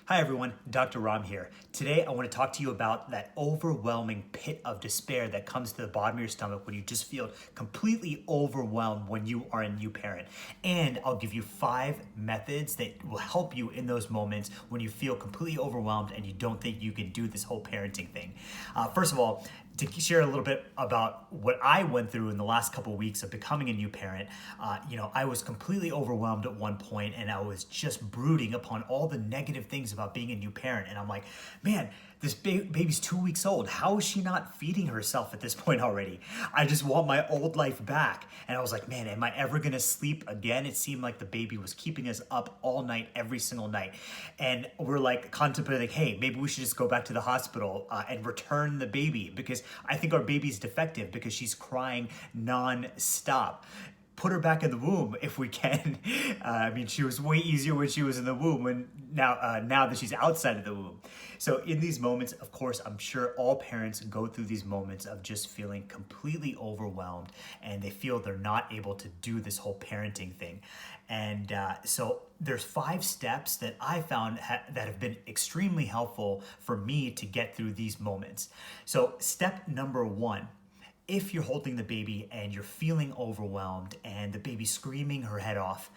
Hi everyone, Dr. Ram here. Today I want to talk to you about that overwhelming pit of despair that comes to the bottom of your stomach when you just feel completely overwhelmed when you are a new parent. And I'll give you 5 methods that will help you in those moments when you feel completely overwhelmed and you don't think you can do this whole parenting thing. First of all, to share a little bit about what I went through in the last couple of weeks of becoming a new parent, I was completely overwhelmed at one point and I was just brooding upon all the negative things about being a new parent. And I'm like, man, this baby's 2 weeks old. How is she not feeding herself at this point already? I just want my old life back. And I was like, man, am I ever gonna sleep again? It seemed like the baby was keeping us up all night, every single night. And we're like contemplating, hey, maybe we should just go back to the hospital and return the baby because I think our baby's defective because she's crying non-stop. Put her back in the womb if we can. She was way easier when she was in the womb, and now that she's outside of the womb. So in these moments, of course, I'm sure all parents go through these moments of just feeling completely overwhelmed, and they feel they're not able to do this whole parenting thing. And so there's 5 steps that I found that have been extremely helpful for me to get through these moments. So step number 1. If you're holding the baby and you're feeling overwhelmed and the baby's screaming her head off,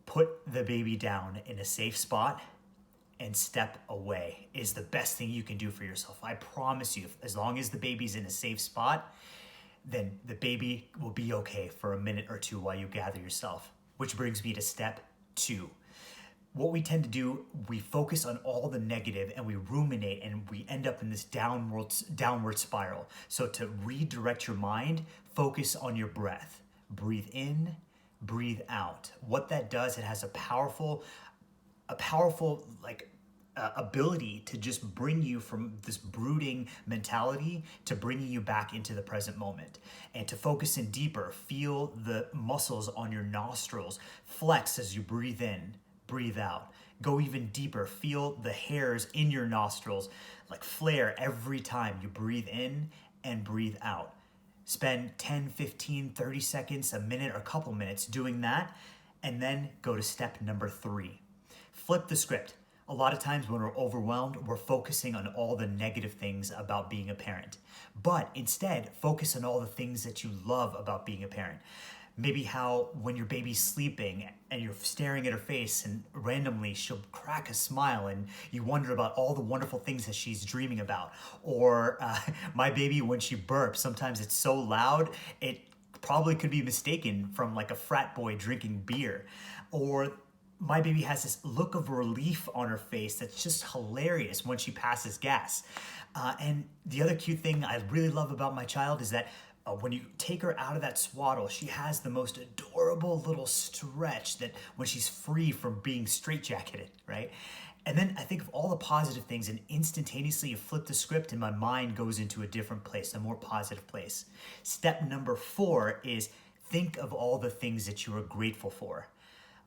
put the baby down in a safe spot and step away is the best thing you can do for yourself. I promise you, as long as the baby's in a safe spot, then the baby will be okay for a minute or two while you gather yourself. Which brings me to step 2. What we tend to do, we focus on all the negative and we ruminate and we end up in this downward spiral. So to redirect your mind, focus on your breath. Breathe in, breathe out. What that does, it has a powerful ability to just bring you from this brooding mentality to bringing you back into the present moment. And to focus in deeper, feel the muscles on your nostrils flex as you breathe in. Breathe out. Go even deeper. Feel the hairs in your nostrils like flare every time you breathe in and breathe out. Spend 10, 15, 30 seconds, a minute, or a couple minutes doing that, and then go to step number 3. Flip the script. A lot of times when we're overwhelmed, we're focusing on all the negative things about being a parent. But instead, focus on all the things that you love about being a parent. Maybe how when your baby's sleeping and you're staring at her face and randomly she'll crack a smile and you wonder about all the wonderful things that she's dreaming about. Or my baby, when she burps, sometimes it's so loud, it probably could be mistaken from like a frat boy drinking beer. Or my baby has this look of relief on her face that's just hilarious when she passes gas. And the other cute thing I really love about my child is that when you take her out of that swaddle, she has the most adorable little stretch that when she's free from being straitjacketed, right? And then I think of all the positive things and instantaneously you flip the script and my mind goes into a different place, a more positive place. Step number 4 is think of all the things that you are grateful for.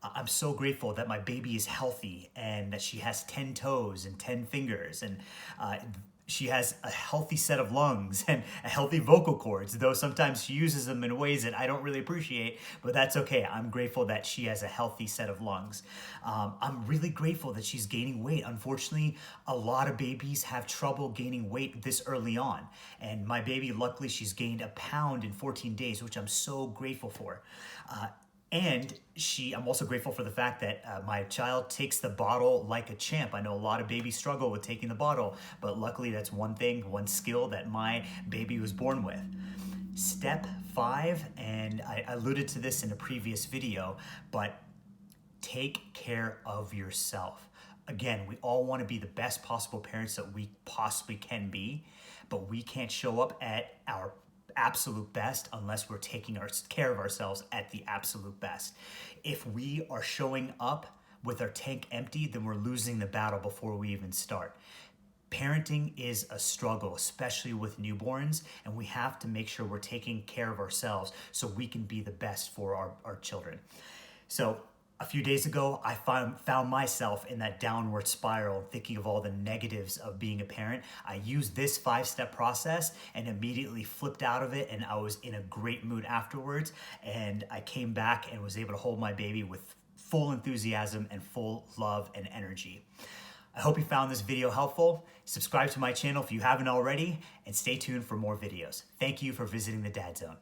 I'm so grateful that my baby is healthy and that she has 10 toes and 10 fingers and she has a healthy set of lungs and a healthy vocal cords, though sometimes she uses them in ways that I don't really appreciate, but that's okay. I'm grateful that she has a healthy set of lungs. I'm really grateful that she's gaining weight. Unfortunately, a lot of babies have trouble gaining weight this early on. And my baby, luckily, she's gained 1 pound in 14 days, which I'm so grateful for. And I'm also grateful for the fact that my child takes the bottle like a champ. I know a lot of babies struggle with taking the bottle, but luckily that's one skill that my baby was born with. Step 5, and I alluded to this in a previous video, but take care of yourself. Again, we all want to be the best possible parents that we possibly can be, but we can't show up at our absolute best unless we're taking care of ourselves at the absolute best. If we are showing up with our tank empty, then we're losing the battle before we even start. Parenting is a struggle, especially with newborns, and we have to make sure we're taking care of ourselves so we can be the best for our children. So a few days ago, I found myself in that downward spiral, thinking of all the negatives of being a parent. I used this 5-step process and immediately flipped out of it, and I was in a great mood afterwards. And I came back and was able to hold my baby with full enthusiasm and full love and energy. I hope you found this video helpful. Subscribe to my channel if you haven't already, and stay tuned for more videos. Thank you for visiting the Dad Zone.